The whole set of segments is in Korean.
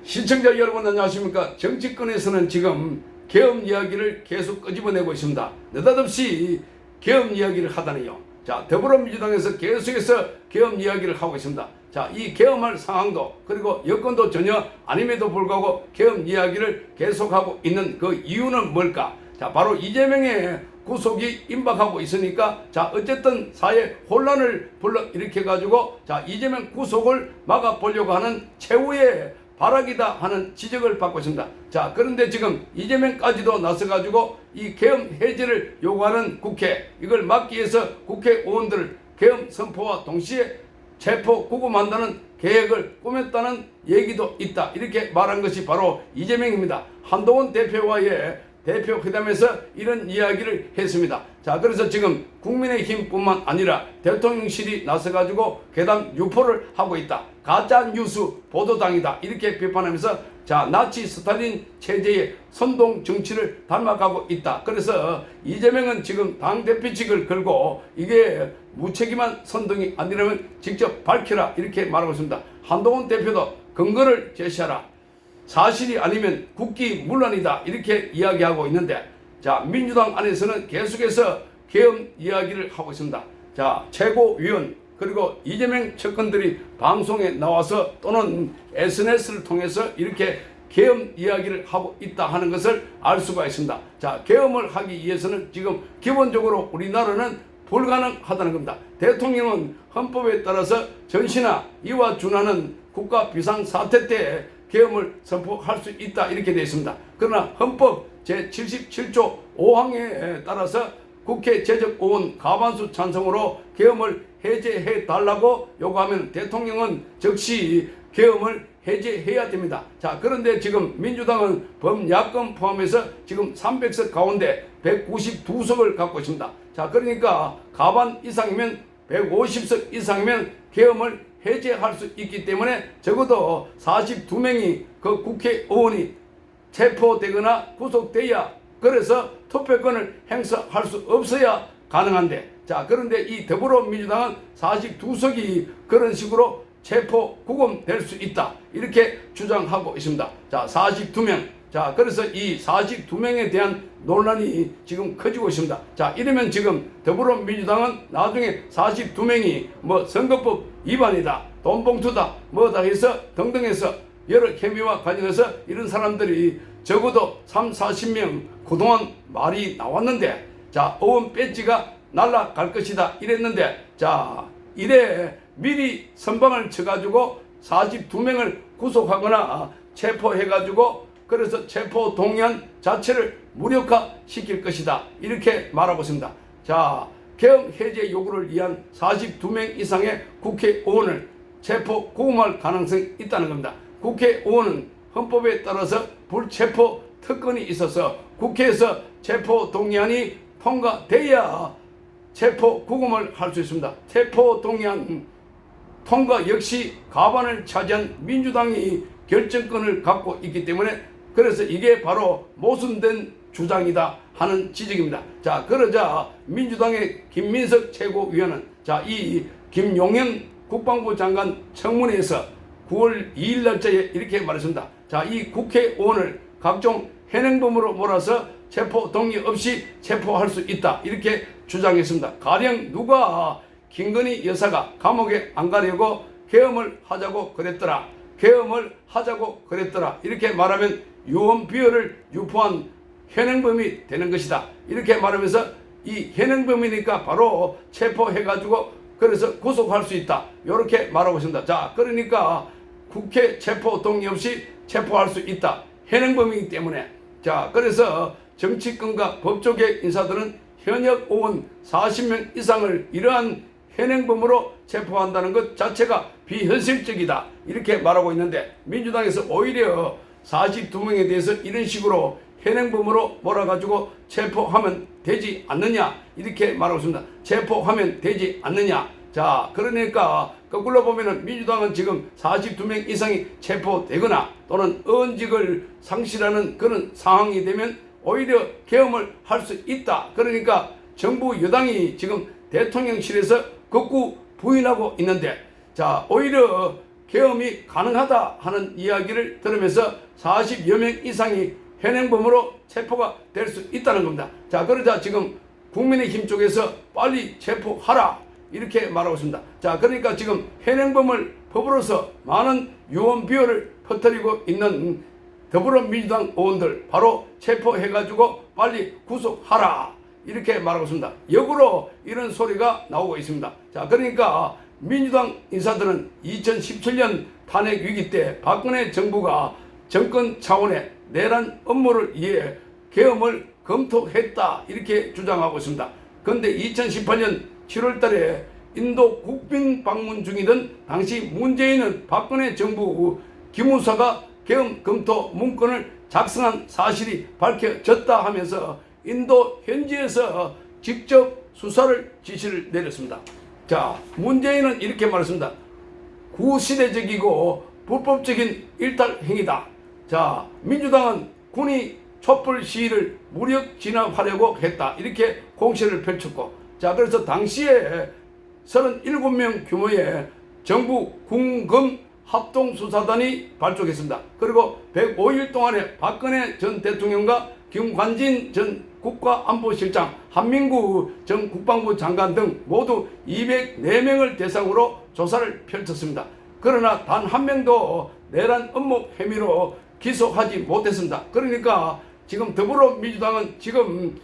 시청자 여러분 안녕하십니까. 정치권에서는 지금 계엄 이야기를 계속 끄집어내고 있습니다. 느닷없이 계엄 이야기를 하다니요. 자, 더불어민주당에서 계속해서 계엄 이야기를 하고 있습니다. 자, 이 계엄할 상황도 그리고 여건도 전혀 아님에도 불구하고 계엄 이야기를 계속하고 있는 그 이유는 뭘까? 자, 바로 이재명의 구속이 임박하고 있으니까, 자, 어쨌든 사회 혼란을 불러일으켜 가지고, 자, 이재명 구속을 막아보려고 하는 최후의 발악이다 하는 지적을 받고 있습니다. 자, 그런데 지금 이재명까지도 나서가지고 이 계엄 해제를 요구하는 국회, 이걸 막기 위해서 국회의원들을 계엄 선포와 동시에 체포 구금한다는 계획을 꾸몄다는 얘기도 있다. 이렇게 말한 것이 바로 이재명입니다. 한동훈 대표와의 대표 회담에서 이런 이야기를 했습니다. 자, 그래서 지금 국민의힘뿐만 아니라 대통령실이 나서가지고 괴담 유포를 하고 있다. 가짜뉴스 보도당이다. 이렇게 비판하면서, 자, 나치 스탈린 체제의 선동 정치를 닮아가고 있다. 그래서 이재명은 지금 당대표직을 걸고 이게 무책임한 선동이 아니라면 직접 밝혀라. 이렇게 말하고 있습니다. 한동훈 대표도 근거를 제시하라. 사실이 아니면 국기문란이다. 이렇게 이야기하고 있는데, 자, 민주당 안에서는 계속해서 계엄 이야기를 하고 있습니다. 자, 최고위원 그리고 이재명 측근들이 방송에 나와서 또는 SNS를 통해서 이렇게 계엄 이야기를 하고 있다 하는 것을 알 수가 있습니다. 자, 계엄을 하기 위해서는 지금 기본적으로 우리나라는 불가능하다는 겁니다. 대통령은 헌법에 따라서 전시나 이와 준하는 국가 비상사태 때 계엄을 선포할 수 있다. 이렇게 되어 있습니다. 그러나 헌법 제77조 5항에 따라서 국회 재적의원 과반수 찬성으로 계엄을 해제해 달라고 요구하면 대통령은 즉시 계엄을 해제해야 됩니다. 자, 그런데 지금 민주당은 범야권 포함해서 지금 300석 가운데 192석을 갖고 있습니다. 자, 그러니까 과반 이상이면 150석 이상이면 계엄을 해제할 수 있기 때문에 적어도 42명이 그 국회의원이 체포되거나 구속돼야, 그래서 투표권을 행사할 수 없어야 가능한데, 자, 그런데 이 더불어민주당은 42석이 그런 식으로 체포 구금될 수 있다. 이렇게 주장하고 있습니다. 자, 42명. 자, 그래서 이 42명에 대한 논란이 지금 커지고 있습니다. 자, 이러면 지금 더불어민주당은 나중에 42명이 뭐 선거법 위반이다, 돈봉투다, 뭐다 해서 등등 해서 여러 혐의와 관련해서 이런 사람들이 적어도 40명 그동안 말이 나왔는데, 자, 의원 배지가 날아갈 것이다 이랬는데, 자, 이래 미리 선방을 쳐가지고 42명을 구속하거나 체포해가지고 그래서 체포 동의안 자체를 무력화시킬 것이다. 이렇게 말하고 있습니다. 자, 계엄 해제 요구를 위한 42명 이상의 국회의원을 체포 구금할 가능성이 있다는 겁니다. 국회의원은 헌법에 따라서 불체포 특권이 있어서 국회에서 체포 동의안이 통과돼야 체포 구금을 할 수 있습니다. 체포 동의안 통과 역시 과반을 차지한 민주당이 결정권을 갖고 있기 때문에, 그래서 이게 바로 모순된 주장이다 하는 지적입니다. 자, 그러자 민주당의 김민석 최고위원은, 자, 이 김용현 국방부 장관 청문회에서 9월 2일 날짜에 이렇게 말했습니다. 자, 이 국회의원을 각종 현행범으로 몰아서 체포 동의 없이 체포할 수 있다. 이렇게 주장했습니다. 가령 누가 김건희 여사가 감옥에 안 가려고 계엄을 하자고 그랬더라. 계엄을 하자고 그랬더라. 이렇게 말하면 유언비어를 유포한 현행범이 되는 것이다. 이렇게 말하면서 이 현행범이니까 바로 체포해가지고 그래서 구속할 수 있다. 이렇게 말하고 있습니다. 자, 그러니까 국회 체포 동의 없이 체포할 수 있다. 현행범이기 때문에. 자, 그래서 정치권과 법조계 인사들은 현역 의원 40명 이상을 이러한 현행범으로 체포한다는 것 자체가 비현실적이다. 이렇게 말하고 있는데, 민주당에서 오히려 42명에 대해서 이런 식으로 현행범으로 몰아가지고 체포하면 되지 않느냐. 이렇게 말하고 있습니다. 체포하면 되지 않느냐. 자, 그러니까 거꾸로 보면은 민주당은 지금 42명 이상이 체포되거나 또는 의원직을 상실하는 그런 상황이 되면 오히려 계엄을 할 수 있다. 그러니까 정부 여당이 지금 대통령실에서 극구 부인하고 있는데, 자, 오히려 계엄이 가능하다 하는 이야기를 들으면서 40여 명 이상이 현행범으로 체포가 될 수 있다는 겁니다. 자, 그러자 지금 국민의힘 쪽에서 빨리 체포하라 이렇게 말하고 있습니다. 자, 그러니까 지금 현행범을 법으로서 많은 유언 비어를 퍼뜨리고 있는 더불어민주당 의원들 바로 체포해가지고 빨리 구속하라 이렇게 말하고 있습니다. 역으로 이런 소리가 나오고 있습니다. 자, 그러니까 민주당 인사들은 2017년 탄핵 위기 때 박근혜 정부가 정권 차원의 내란 업무를 위해 계엄을 검토했다 이렇게 주장하고 있습니다. 그런데 2018년 7월 달에 인도 국빈 방문 중이던 당시 문재인은 박근혜 정부 기무사가 계엄 검토 문건을 작성한 사실이 밝혀졌다 하면서 인도 현지에서 직접 수사를 지시를 내렸습니다. 자, 문재인은 이렇게 말했습니다. 구시대적이고 불법적인 일탈 행위다. 자, 민주당은 군이 촛불 시위를 무력 진압하려고 했다. 이렇게 공세를 펼쳤고, 자, 그래서 당시에 37명 규모의 정부 군검 합동수사단이 발족했습니다. 그리고 105일 동안에 박근혜 전 대통령과 김관진 전 국가안보실장, 한민구 전 국방부 장관 등 모두 204명을 대상으로 조사를 펼쳤습니다. 그러나 단 한 명도 내란 업무 혐의로 기소하지 못했습니다. 그러니까 지금 더불어민주당은 지금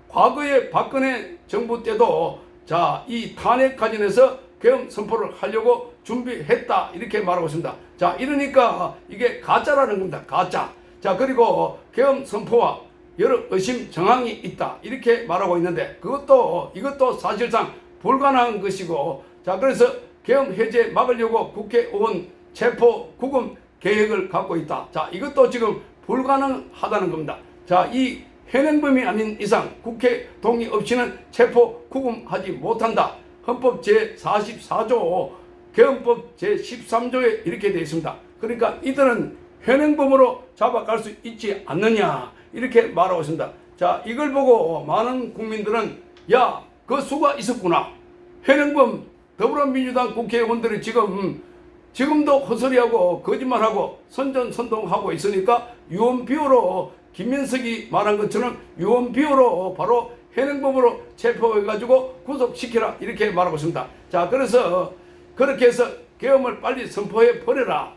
과거에 박근혜 정부 때도 자, 이 탄핵 관련해서 계엄 선포를 하려고 준비했다 이렇게 말하고 있습니다. 자, 이러니까 이게 가짜라는 겁니다. 가짜. 자, 그리고 계엄 선포와 여러 의심 정황이 있다 이렇게 말하고 있는데 이것도 사실상 불가능한 것이고, 자, 그래서 계엄 해제 막으려고 국회의원 체포 구금 계획을 갖고 있다. 자, 이것도 지금 불가능하다는 겁니다. 자, 이 현행범이 아닌 이상 국회 동의 없이는 체포 구금하지 못한다. 헌법 제44조 계엄법 제13조에 이렇게 되어 있습니다. 그러니까 이들은 현행범으로 잡아갈 수 있지 않느냐 이렇게 말하고 있습니다. 자, 이걸 보고 많은 국민들은 야, 그 수가 있었구나. 현행범 더불어민주당 국회의원들이 지금도 헛소리하고 거짓말하고 선전선동하고 있으니까 유언비어로 김민석이 말한 것처럼 유언비어로 바로 현행범으로 체포해가지고 구속시키라 이렇게 말하고 있습니다. 자, 그래서 그렇게 해서 계엄을 빨리 선포해 버려라.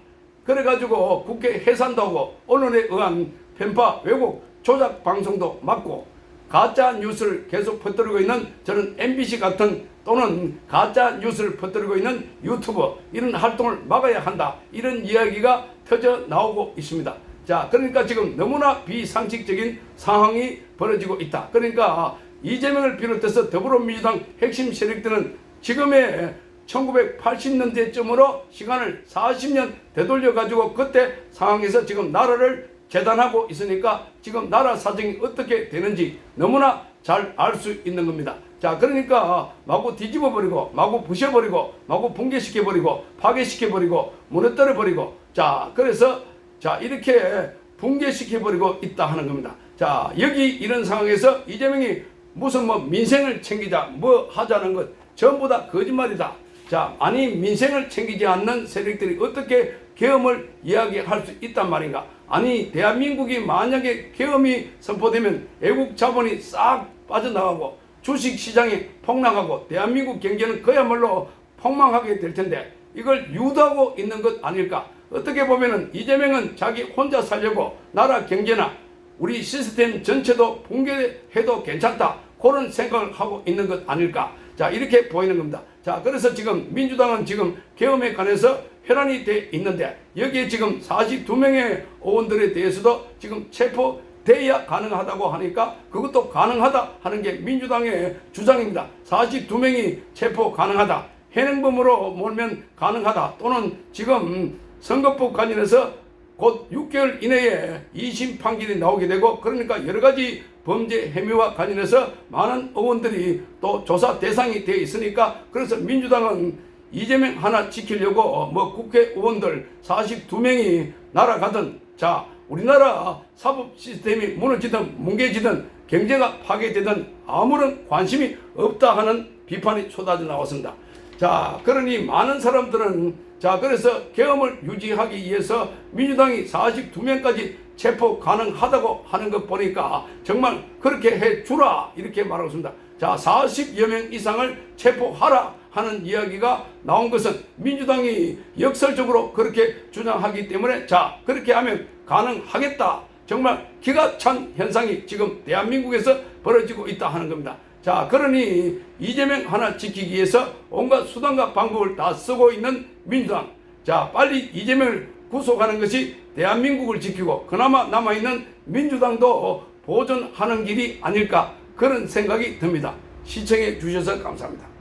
그래가지고 국회 해산도 하고 언론에 의한 편파 왜곡 조작 방송도 막고 가짜 뉴스를 계속 퍼뜨리고 있는 저는 MBC 같은 또는 가짜 뉴스를 퍼뜨리고 있는 유튜버 이런 활동을 막아야 한다. 이런 이야기가 터져 나오고 있습니다. 자, 그러니까 지금 너무나 비상식적인 상황이 벌어지고 있다. 그러니까 이재명을 비롯해서 더불어민주당 핵심 세력들은 지금의 1980년대쯤으로 시간을 40년 되돌려 가지고 그때 상황에서 지금 나라를 재단하고 있으니까 지금 나라 사정이 어떻게 되는지 너무나 잘 알 수 있는 겁니다. 자, 그러니까 마구 뒤집어버리고 마구 부셔버리고 마구 붕괴시켜버리고 파괴시켜버리고 무너뜨려버리고 자, 그래서 자, 이렇게 붕괴시켜버리고 있다 하는 겁니다. 자, 여기 이런 상황에서 이재명이 무슨 민생을 챙기자 뭐 하자는 것 전부 다 거짓말이다. 자, 아니 민생을 챙기지 않는 세력들이 어떻게 계엄을 이야기할 수 있단 말인가. 아니 대한민국이 만약에 계엄이 선포되면 외국 자본이 싹 빠져나가고 주식시장이 폭락하고 대한민국 경제는 그야말로 폭망하게 될 텐데 이걸 유도하고 있는 것 아닐까. 어떻게 보면은 이재명은 자기 혼자 살려고 나라 경제나 우리 시스템 전체도 붕괴해도 괜찮다 그런 생각을 하고 있는 것 아닐까. 자, 이렇게 보이는 겁니다. 자, 그래서 지금 민주당은 지금 계엄에 관해서 혈안이 돼 있는데 여기에 지금 42명의 의원들에 대해서도 지금 체포돼야 가능하다고 하니까 그것도 가능하다 하는 게 민주당의 주장입니다. 42명이 체포 가능하다. 현행범으로 몰면 가능하다. 또는 지금 선거법 관련해서 곧 6개월 이내에 2심 판결이 나오게 되고 그러니까 여러 가지 범죄 혐의와 관련해서 많은 의원들이 또 조사 대상이 되어 있으니까 그래서 민주당은 이재명 하나 지키려고 국회의원들 42명이 날아가든 자, 우리나라 사법 시스템이 무너지든 뭉개지든 경제가 파괴되든 아무런 관심이 없다 하는 비판이 쏟아져 나왔습니다. 자, 그러니 많은 사람들은 자, 그래서 계엄을 유지하기 위해서 민주당이 42명까지 체포 가능하다고 하는 것 보니까 정말 그렇게 해주라 이렇게 말하고 있습니다. 자, 40여 명 이상을 체포하라 하는 이야기가 나온 것은 민주당이 역설적으로 그렇게 주장하기 때문에 자, 그렇게 하면 가능하겠다. 정말 기가 찬 현상이 지금 대한민국에서 벌어지고 있다 하는 겁니다. 자, 그러니 이재명 하나 지키기 위해서 온갖 수단과 방법을 다 쓰고 있는 민주당. 자, 빨리 이재명을 구속하는 것이 대한민국을 지키고 그나마 남아있는 민주당도 보존하는 길이 아닐까 그런 생각이 듭니다. 시청해 주셔서 감사합니다.